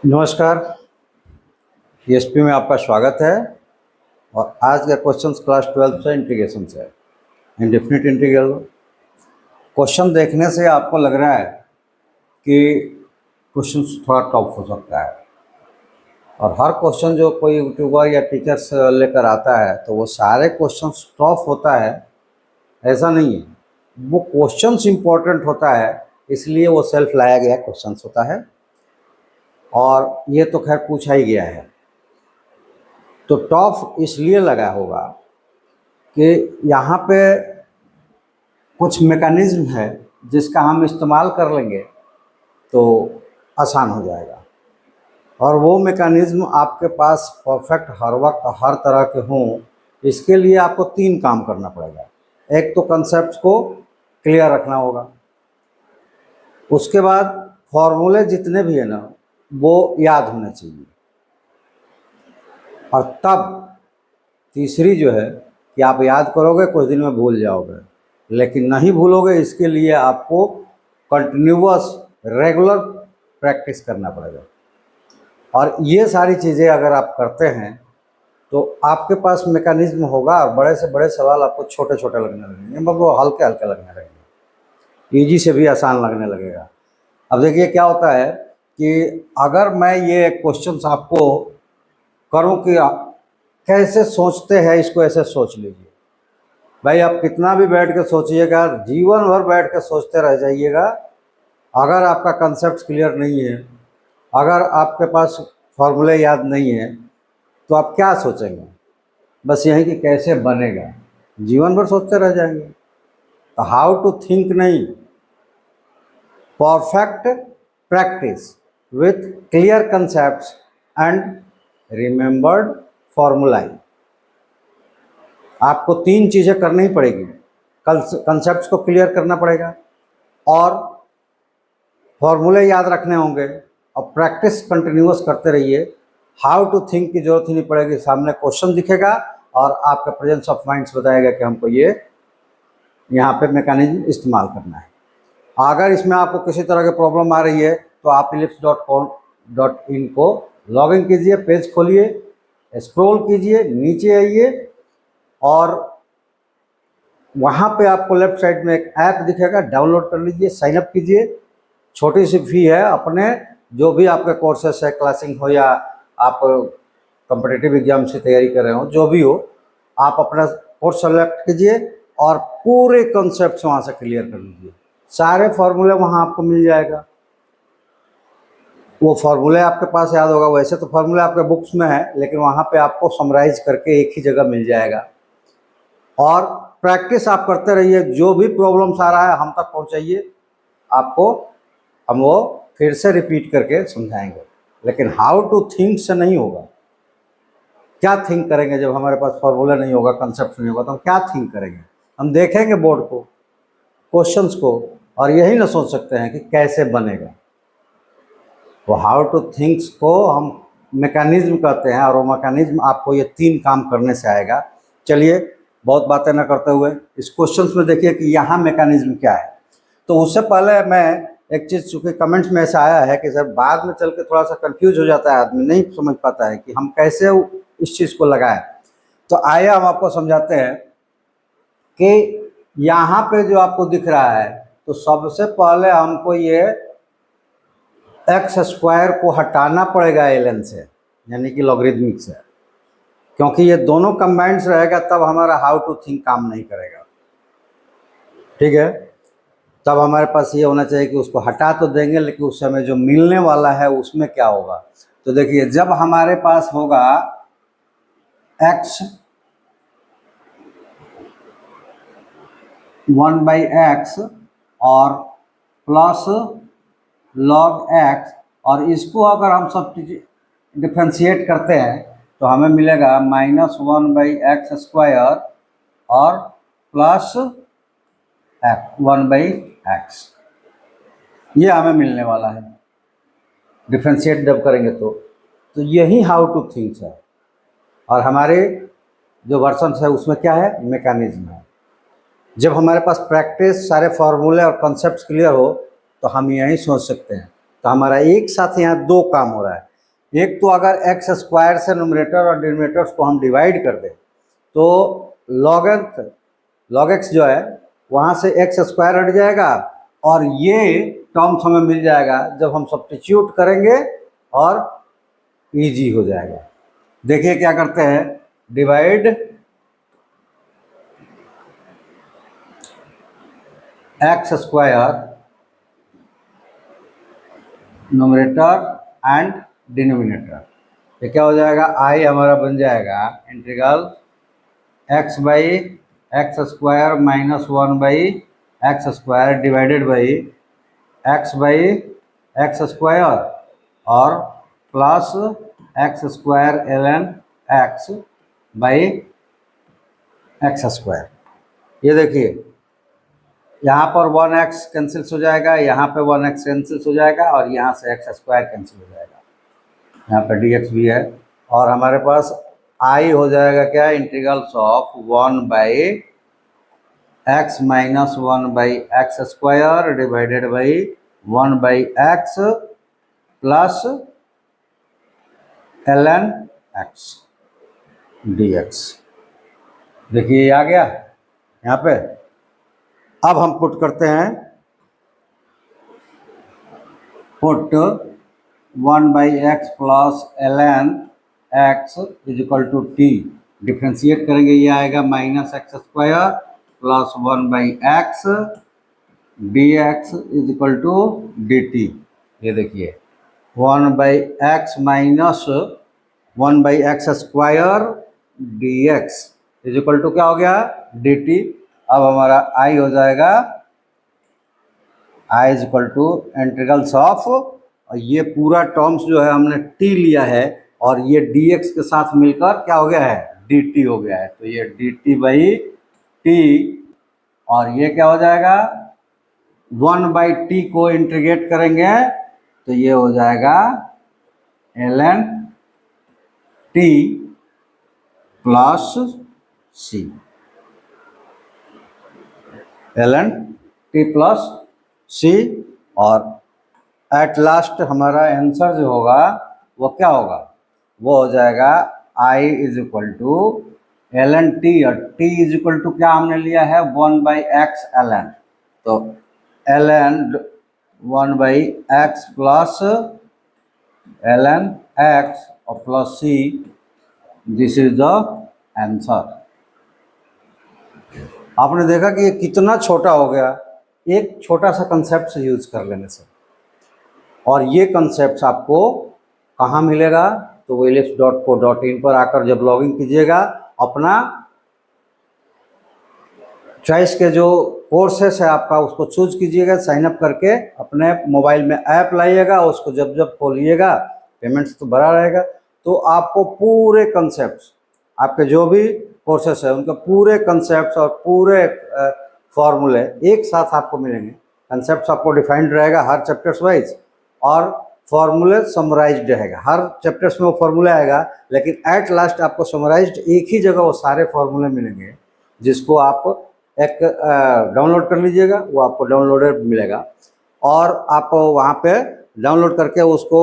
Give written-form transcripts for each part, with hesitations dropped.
नमस्कार। ईएसपी में आपका स्वागत है। और आज का क्वेश्चंस क्लास 12 से इंटीग्रेशन से है। इंडेफिनिट इंटीग्रल क्वेश्चन देखने से आपको लग रहा है कि क्वेश्चन थोड़ा टफ हो सकता है, और हर क्वेश्चन जो कोई यूट्यूबर या टीचर्स लेकर आता है तो वो सारे क्वेश्चन टफ होता है, ऐसा नहीं है। वो क्वेश्चंस इम्पोर्टेंट होता है, इसलिए वो सेल्फ लाया गया क्वेश्चंस होता है, और ये तो खैर पूछा ही गया है। तो टफ इसलिए लगा होगा कि यहाँ पे कुछ मैकेनिज्म है जिसका हम इस्तेमाल कर लेंगे तो आसान हो जाएगा। और वो मैकेनिज्म आपके पास परफेक्ट हर वक्त हर तरह के हों, इसके लिए आपको 3 काम करना पड़ेगा। एक तो कंसेप्ट को क्लियर रखना होगा, उसके बाद फॉर्मूले जितने भी है ना वो याद होने चाहिए, और तब तीसरी जो है कि आप याद करोगे कुछ दिन में भूल जाओगे, लेकिन नहीं भूलोगे इसके लिए आपको कंटिन्यूअस रेगुलर प्रैक्टिस करना पड़ेगा। और ये सारी चीज़ें अगर आप करते हैं तो आपके पास मैकेनिज्म होगा, और बड़े से बड़े सवाल आपको छोटे छोटे लगने लगेंगे, मतलब वो हल्के हल्के लगने लगेंगे, ईजी से भी आसान लगने लगेगा। अब देखिए क्या होता है कि अगर मैं ये क्वेश्चंस आपको करूं कि कैसे सोचते हैं, इसको ऐसे सोच लीजिए। भाई आप कितना भी बैठ के सोचिएगा, जीवन भर बैठ के सोचते रह जाइएगा, अगर आपका कंसेप्ट क्लियर नहीं है, अगर आपके पास फॉर्मूले याद नहीं है, तो आप क्या सोचेंगे? बस यही कि कैसे बनेगा, जीवन भर सोचते रह जाएंगे। तो हाउ टू थिंक नहीं, perfect practice with clear concepts and remembered formulae. आपको 3 चीज़ें करनी ही पड़ेगी। कंसेप्ट्स को क्लियर करना पड़ेगा, और फॉर्मूले याद रखने होंगे, और प्रैक्टिस कंटिन्यूअस करते रहिए। हाउ टू थिंक की जरूरत ही नहीं पड़ेगी, सामने क्वेश्चन दिखेगा और आपका प्रेजेंस ऑफ माइंड्स बताएगा कि हमको ये यहाँ पे मैकेनिज्म इस्तेमाल करना है। अगर इसमें आपको किसी तरह की प्रॉब्लम आ रही है तो आप ellipse.com.in को लॉगिन कीजिए, पेज खोलिए, स्क्रॉल कीजिए, नीचे आइए, और वहाँ पे आपको लेफ्ट साइड में एक ऐप दिखेगा, डाउनलोड कर लीजिए, साइन अप कीजिए। छोटी सी फी है, अपने जो भी आपके कोर्सेस है, क्लासिंग हो या आप कॉम्पिटिटिव एग्जाम से तैयारी कर रहे हो, जो भी हो, आप अपना कोर्स सेलेक्ट कीजिए और पूरे कॉन्सेप्ट वहाँ से क्लियर कर लीजिए। सारे फॉर्मूले वहाँ आपको मिल जाएगा। वो फार्मूले आपके पास याद होगा, वैसे तो फार्मूले आपके बुक्स में है, लेकिन वहाँ पे आपको समराइज करके एक ही जगह मिल जाएगा। और प्रैक्टिस आप करते रहिए, जो भी प्रॉब्लम्स आ रहा है हम तक पहुँचाइए, आपको हम वो फिर से रिपीट करके समझाएंगे। लेकिन हाउ टू थिंक से नहीं होगा। क्या थिंक करेंगे जब हमारे पास फार्मूला नहीं होगा, कंसेप्ट नहीं होगा, तो हम क्या थिंक करेंगे? हम देखेंगे बोर्ड को, क्वेश्चंस को, और यही ना सोच सकते हैं कि कैसे बनेगा। तो हाउ टू थिंक्स को हम मैकेनिज्म कहते हैं, और वो मैकेनिज्म आपको ये 3 काम करने से आएगा। चलिए बहुत बातें न करते हुए इस क्वेश्चंस में देखिए कि यहाँ मैकेनिज्म क्या है। तो उससे पहले मैं एक चीज़, चूँकि कमेंट्स में ऐसा आया है कि सर बाद में चल के थोड़ा सा कंफ्यूज हो जाता है आदमी, नहीं समझ पाता है कि हम कैसे इस चीज़ को लगाएं। तो आइए हम आपको समझाते हैं कि यहाँ पे जो आपको दिख रहा है, तो सबसे पहले हमको ये x² को हटाना पड़ेगा ln से, यानी कि लॉगरिदमिक से, क्योंकि ये दोनों कंबाइंड्स रहेगा तब हमारा हाउ टू थिंक काम नहीं करेगा। ठीक है, तब हमारे पास ये होना चाहिए कि उसको हटा तो देंगे, लेकिन उस समय जो मिलने वाला है उसमें क्या होगा। तो देखिए, जब हमारे पास होगा x 1/x और प्लस log x, और इसको अगर हम सब डिफ्रेंशिएट करते हैं तो हमें मिलेगा -1/x² और प्लस 1/x। ये हमें मिलने वाला है डिफ्रेंशिएट जब करेंगे तो यही हाउ टू थिंक्स है। और हमारे जो वर्जन है उसमें क्या है, मैकेनिज्म है। जब हमारे पास प्रैक्टिस, सारे फार्मूले और कॉन्सेप्ट्स क्लियर हो तो हम यही सोच सकते हैं। तो हमारा एक साथ यहाँ 2 काम हो रहा है। एक तो अगर एक्स स्क्वायर से न्यूमरेटर और डिनोमिनेटर्स को हम डिवाइड कर दें तो लॉग एक्स जो है वहाँ से एक्स स्क्वायर हट जाएगा और ये टर्म्स हमें मिल जाएगा जब हम सब्स्टिट्यूट करेंगे और इजी हो जाएगा। देखिए क्या करते हैं, divide X square numerator and denominator, ये क्या हो जाएगा, आई हमारा बन जाएगा integral X by x square minus one by x square divided by X by x square और plus X square ln X by x square. ये देखिए यहाँ पर 1x कैंसिल्स हो जाएगा, यहाँ पे 1x कैंसिल्स हो जाएगा और यहाँ से एक्स स्क्वायर कैंसिल हो जाएगा, यहाँ पे dx भी है और हमारे पास आई हो जाएगा क्या, integrals of 1 by x minus 1 by x square divided by 1 by x plus ln x dx। देखिए ये आ गया यहाँ पे। अब हम पुट करते हैं, put 1 by x plus ln x is equal to t, differentiate करेंगे ये आएगा minus x square plus 1 by x d x is equal to d t. ये देखिए 1 by x minus 1 by x square d x is equal to क्या हो गया, D T. अब हमारा आई हो जाएगा I is equal to integrals of, और ये पूरा टर्म्स जो है हमने टी लिया है और ये डी एक्स के साथ मिलकर क्या हो गया है, डी टी हो गया है, तो ये डी टी बाई टी और ये क्या हो जाएगा 1 बाई टी को इंटीग्रेट करेंगे तो ये हो जाएगा ln टी प्लस सी, ln टी प्लस सी। और एट लास्ट हमारा आंसर जो होगा वो क्या होगा, वो हो जाएगा I is equal to ln T, और टी इज इक्वल टू क्या हमने लिया है 1 बाई एक्स ln, तो ln 1 by x plus ln X और plus C, this is the answer. आपने देखा कि ये कितना छोटा हो गया एक छोटा सा कंसेप्ट से यूज कर लेने से। और ये कंसेप्ट आपको कहाँ मिलेगा, तो willips.co.in पर आकर जब लॉगिन कीजिएगा अपना चॉइस के जो कोर्सेस है आपका उसको चूज कीजिएगा, साइन अप करके अपने मोबाइल में ऐप लाइएगा, उसको जब जब खोलिएगा पेमेंट्स तो भरा रहेगा, तो आपको पूरे कंसेप्ट्स आपके जो भी कोर्सेस है उनके पूरे कंसेप्ट्स और पूरे फॉर्मूले एक साथ आपको मिलेंगे। कंसेप्ट्स आपको डिफाइंड रहेगा हर चैप्टर्स वाइज और फॉर्मूले समराइज्ड रहेगा, हर चैप्टर्स में वो फॉर्मूला आएगा, लेकिन एट लास्ट आपको समराइज्ड एक ही जगह वो सारे फॉर्मूले मिलेंगे, जिसको आप एक डाउनलोड कर लीजिएगा, वो आपको डाउनलोडेड मिलेगा और आप वहाँ पे डाउनलोड करके उसको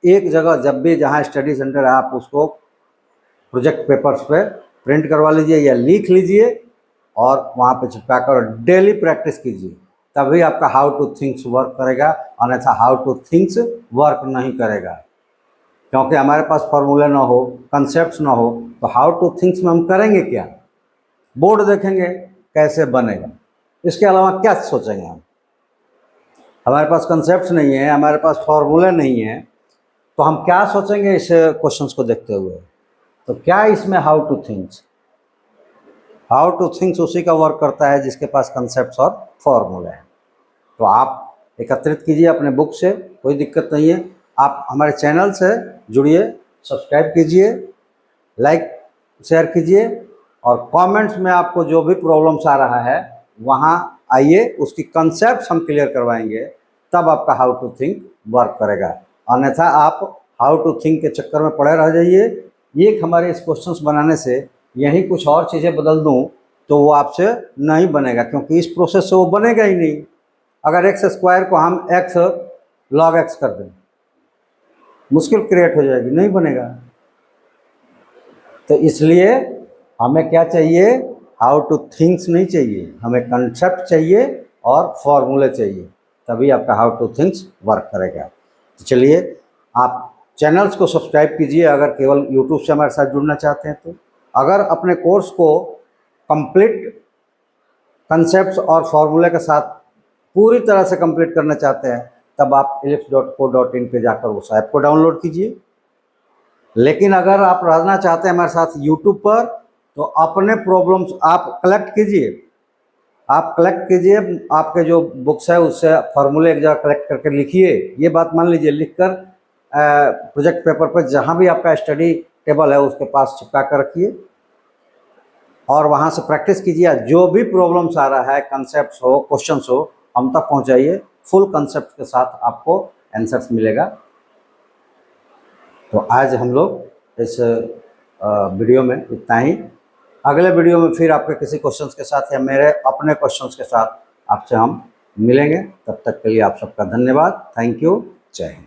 एक जगह जब भी जहाँ स्टडी सेंटर है आप उसको प्रोजेक्ट पेपर्स पे प्रिंट करवा लीजिए या लिख लीजिए और वहाँ पे चिपका कर डेली प्रैक्टिस कीजिए, तभी आपका हाउ टू थिंक्स वर्क करेगा, अन्यथा हाउ टू थिंक्स वर्क नहीं करेगा। क्योंकि हमारे पास फॉर्मूले ना हो, कंसेप्ट्स ना हो, तो हाउ टू थिंक्स में हम करेंगे क्या, बोर्ड देखेंगे कैसे बनेगा, इसके अलावा क्या सोचेंगे हम। हमारे पास कंसेप्ट्स नहीं है, हमारे पास फॉर्मूले नहीं है, तो हम क्या सोचेंगे इस क्वेश्चंस को देखते हुए। तो क्या इसमें how to thinks, how to thinks उसी का वर्क करता है जिसके पास कंसेप्ट्स और फॉर्मूले हैं। तो आप एकत्रित कीजिए अपने बुक से, कोई दिक्कत नहीं है। आप हमारे चैनल से जुड़िए, सब्सक्राइब कीजिए, लाइक शेयर कीजिए और कमेंट्स में आपको जो भी प्रॉब्लम्स आ रहा है वहाँ आइए, उसकी कंसेप्ट्स हम क्लियर करवाएंगे, तब आपका हाउ टू थिंक वर्क करेगा। अन्यथा आप हाउ टू थिंक के चक्कर में पड़े रह जाइए, एक हमारे इस क्वेश्चंस बनाने से यहीं कुछ और चीज़ें बदल दूं तो वो आपसे नहीं बनेगा, क्योंकि इस प्रोसेस से वो बनेगा ही नहीं। अगर एक्स स्क्वायर को हम एक्स लॉग एक्स कर दें मुश्किल क्रिएट हो जाएगी, नहीं बनेगा। तो इसलिए हमें क्या चाहिए, हाउ टू थिंक्स नहीं चाहिए, हमें कंसेप्ट चाहिए और फॉर्मूले चाहिए, तभी आपका हाउ टू थिंक्स वर्क करेगा। तो चलिए आप चैनल्स को सब्सक्राइब कीजिए अगर केवल यूट्यूब से हमारे साथ जुड़ना चाहते हैं तो। अगर अपने कोर्स को कंप्लीट कंसेप्ट्स और फॉर्मूले के साथ पूरी तरह से कंप्लीट करना चाहते हैं तब आप ellipse.co.in पे जाकर उस ऐप को डाउनलोड कीजिए। लेकिन अगर आप रहना चाहते हैं हमारे साथ यूट्यूब पर तो अपने प्रॉब्लम्स आप कलेक्ट कीजिए, आपके जो बुक्स है उससे फार्मूले एक जगह कलेक्ट करके लिखिए। ये बात मान लीजिए, लिखकर प्रोजेक्ट पेपर पर जहाँ भी आपका स्टडी टेबल है उसके पास चिपका कर रखिए और वहाँ से प्रैक्टिस कीजिए। जो भी प्रॉब्लम्स आ रहा है, कंसेप्ट्स हो, क्वेश्चंस हो, हम तक पहुँचाइए। फुल कंसेप्ट के साथ आपको आंसर्स मिलेगा। तो आज हम लोग इस वीडियो में इतना ही। अगले वीडियो में फिर आपके किसी क्वेश्चंस के साथ या मेरे अपने क्वेश्चंस के साथ आपसे हम मिलेंगे। तब तक के लिए आप सबका धन्यवाद। Thank you. जय हिंद।